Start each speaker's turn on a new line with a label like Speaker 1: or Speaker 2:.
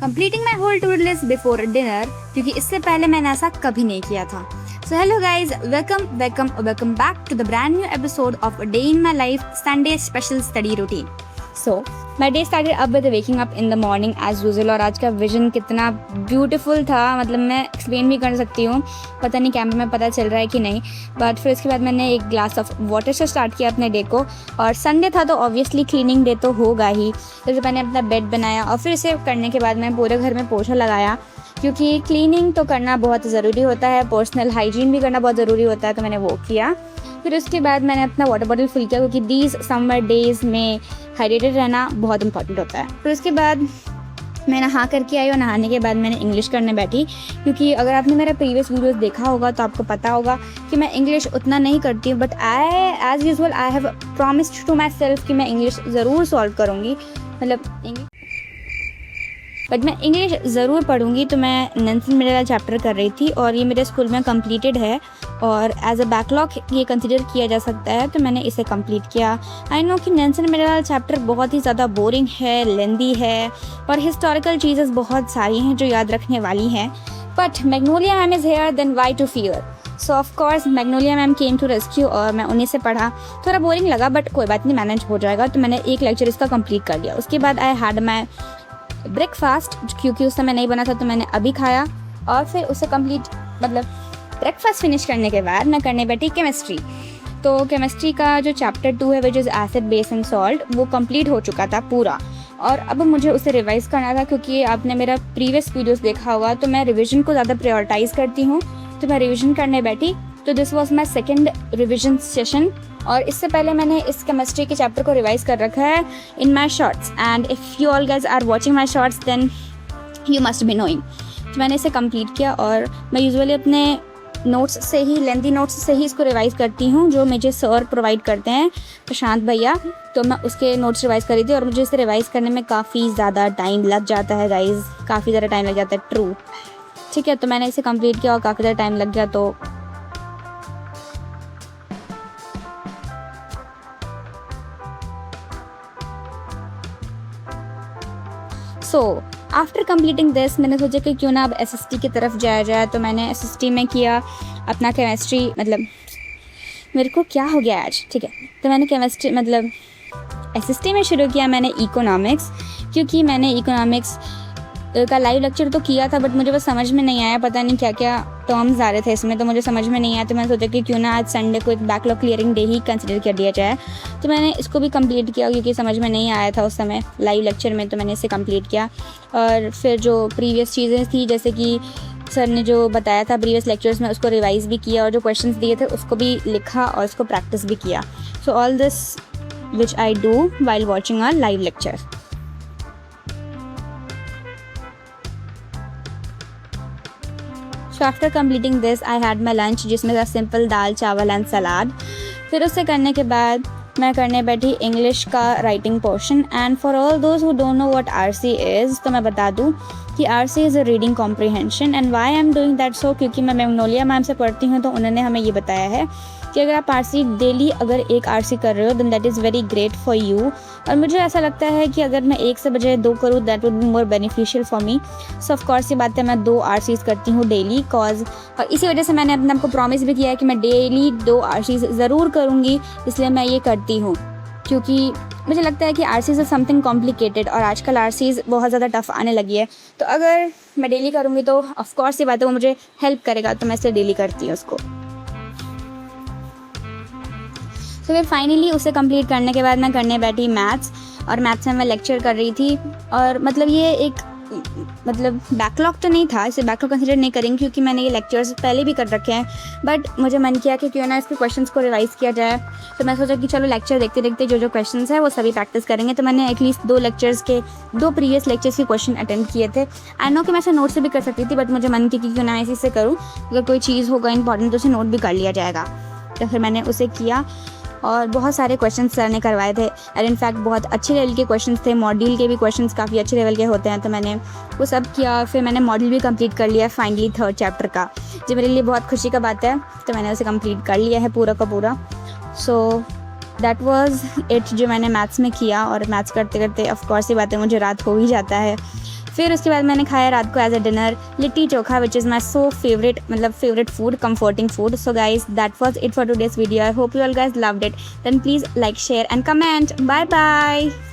Speaker 1: Completing my whole to do list before dinner, क्योंकि इससे पहले मैंने ऐसा कभी नहीं किया था। So hello guys, welcome back to the brand new episode of a day in my life Sunday special study routine. So my day started up with waking up in the morning as usual. और आज का vision कितना beautiful था, मतलब मैं explain भी कर सकती हूँ, पता नहीं कैमरे में पता चल रहा है कि नहीं। बट फिर उसके बाद मैंने एक ग्लास ऑफ वाटर से स्टार्ट किया अपने डे को। और संडे था तो ऑब्वियसली क्लीनिंग डे तो होगा ही। तो मैंने अपना बेड बनाया और फिर इसे करने के बाद मैं पूरे घर में पोछा लगाया, क्योंकि क्लीनिंग तो करना बहुत ज़रूरी होता है, पर्सनल हाइजीन भी करना बहुत ज़रूरी होता है, तो मैंने वो किया। फिर उसके बाद मैंने अपना वाटर बॉटल फिल किया, क्योंकि दीज समर डेज़ में हाइड्रेटेड रहना बहुत इंपॉर्टेंट होता है। फिर उसके बाद मैं नहा करके आई और नहाने के बाद मैंने इंग्लिश करने बैठी, क्योंकि अगर आपने मेरा प्रीवियस वीडियोस देखा होगा तो आपको पता होगा कि मैं इंग्लिश उतना नहीं करती हूँ। But as usual I have promised to myself कि मैं इंग्लिश ज़रूर सॉल्व करूँगी, बट मैं इंग्लिश ज़रूर पढ़ूँगी। तो मैं नेल्सन मंडेला चैप्टर कर रही थी और ये मेरे स्कूल में कंप्लीटेड है और एज अ बैकलॉग ये कंसिडर किया जा सकता है, तो मैंने इसे कंप्लीट किया। आई नो कि नेल्सन मंडेला चैप्टर बहुत ही ज़्यादा बोरिंग है, लेंदी है और हिस्टोरिकल चीज़ें बहुत सारी हैं जो याद रखने वाली हैं। But Magnolia ma'am is here, then why to fear. So of course Magnolia ma'am came to rescue और मैं उन्हीं से पढ़ा। थोड़ा बोरिंग लगा बट कोई बात नहीं, मैनेज हो जाएगा। तो मैंने एक लेक्चर इसका कंप्लीट कर लिया। उसके बाद आई हैड माई ब्रेकफास्ट, क्योंकि उस समय नहीं बना था तो मैंने अभी खाया। और फिर उसे ब्रेकफास्ट फिनिश करने के बाद मैं करने बैठी केमिस्ट्री। तो केमिस्ट्री का जो चैप्टर 2 है which is acid base and salt, वो कंप्लीट हो चुका था पूरा और अब मुझे उसे रिवाइज़ करना था। क्योंकि आपने मेरा प्रीवियस वीडियोस देखा होगा तो मैं रिवीजन को ज़्यादा प्रायोरिटाइज़ करती हूँ, तो मैं रिवीजन करने बैठी। तो this was my second revision session और इससे पहले मैंने इस केमिस्ट्री के चैप्टर को रिवाइज़ कर रखा है in my shorts, and if you all guys are watching my shorts then you must be knowing. तो मैंने इसे कंप्लीट किया और मैं यूजुअली अपने नोट्स से ही, लेंथी नोट्स से ही इसको रिवाइज़ करती हूँ जो मुझे सर प्रोवाइड करते हैं, प्रशांत भैया। तो मैं उसके नोट्स रिवाइज़ कर रही थी और मुझे इसे रिवाइज़ करने में काफ़ी ज़्यादा टाइम लग जाता है गाइज़, काफ़ी ज़्यादा टाइम लग जाता है, ट्रू। ठीक है, तो मैंने इसे कंप्लीट किया और काफ़ी ज़्यादा टाइम लग गया। तो आफ्टर कंप्लीटिंग दिस मैंने सोचा कि क्यों ना अब एसएसटी की तरफ जाया जाए। तो मैंने एसएसटी में किया अपना केमिस्ट्री, मेरे को क्या हो गया आज, ठीक है। तो मैंने केमिस्ट्री एसएसटी में शुरू किया मैंने इकोनॉमिक्स, क्योंकि मैंने इकोनॉमिक्स का लाइव लेक्चर तो किया था बट मुझे बस समझ में नहीं आया, पता नहीं क्या क्या टर्म्स आ रहे थे इसमें, तो मुझे समझ में नहीं आया। तो मैंने सोचा कि क्यों ना आज संडे को एक बैकलॉग क्लियरिंग डे ही कंसिडर कर दिया जाए। तो मैंने इसको भी कंप्लीट किया, क्योंकि समझ में नहीं आया था उस समय लाइव लेक्चर में, तो मैंने इसे कंप्लीट किया। और फिर जो प्रीवियस चीज़ें थी, जैसे कि सर ने जो बताया था प्रीवियस लेक्चर्स में, उसको रिवाइज़ भी किया और जो क्वेश्चंस दिए थे उसको भी लिखा और उसको प्रैक्टिस भी किया। So all this which I do while watching our live lecture. So after completing this, I had my lunch, जिसमें था सिंपल दाल चावल एंड सलाद। फिर उससे करने के बाद मैं करने बैठी इंग्लिश का writing portion. And for all those who don't know what RC is, तो मैं बता दूं कि RC is a reading comprehension. And why I am doing that so, क्योंकि मैं मैग्नोलिया मैम से पढ़ती हूँ तो उन्होंने हमें ये बताया है कि अगर आप आरसी डेली अगर एक आरसी कर रहे हो then that is very great for you. और मुझे ऐसा लगता है कि अगर मैं एक से बजाय 2 करूँ that would be more beneficial for me. So of course ये बात है, मैं 2 आरसीज करती हूँ डेली कॉज, और इसी वजह से मैंने अपने आपको प्रॉमिस भी किया है कि मैं डेली 2 आरसीज ज़रूर करूँगी, इसलिए मैं ये करती हूँ। क्योंकि मुझे लगता है कि आरसीज इज़ समथिंग कॉम्प्लिकेटेड और आजकल आरसीज बहुत ज़्यादा टफ आने लगी है। तो अगर मैं डेली करूँगी तो ऑफ कोर्स ये बात है वो मुझे हेल्प करेगा, तो मैं इसे डेली करती हूँ उसको। तो फिर फाइनली उसे कंप्लीट करने के बाद मैं करने बैठी मैथ्स, और मैथ्स में मैं लेक्चर कर रही थी। और ये एक बैकलॉग तो नहीं था, इसे बैकलॉग कंसिडर नहीं करेंगे क्योंकि मैंने ये लेक्चर्स पहले भी कर रखे हैं, बट मुझे मन किया कि क्यों ना इसके क्वेश्चंस को रिवाइज़ किया जाए। तो मैं सोचा कि चलो लेक्चर देखते देखते जो क्वेश्चंस है वो सभी प्रैक्टिस करेंगे। तो मैंने एटलीस्ट 2 लेक्चर्स के 2 प्रीवियस लेक्चर्स के क्वेश्चन अटेंड किए थे। आई नो कि मैं इसे नोट से भी कर सकती थी, बट मुझे मन किया कि क्यों ना इसी से करूँ, अगर कोई चीज़ होगा इंपॉर्टेंट तो उसे नोट भी कर लिया जाएगा। तो फिर मैंने उसे किया और बहुत सारे क्वेश्चन सर ने करवाए थे और इनफैक्ट बहुत अच्छे लेवल के क्वेश्चंस थे। मॉड्यूल के भी क्वेश्चंस काफ़ी अच्छे लेवल के होते हैं, तो मैंने वो सब किया। फिर मैंने मॉड्यूल भी कंप्लीट कर लिया फाइनली 3rd चैप्टर का, जो मेरे लिए बहुत खुशी का बात है। तो मैंने उसे कंप्लीट कर लिया है पूरा का पूरा। सो दैट वाज इट जो मैंने मैथ्स में किया। और मैथ्स करते करते ऑफ कोर्स ये बातें मुझे रात हो ही जाता है। फिर उसके बाद मैंने खाया रात को as a dinner litti chokha, which is my so favourite, मतलब favourite food, comforting food. So guys, that was it for today's video. I hope you all guys loved it. Then please like, share and comment. Bye bye.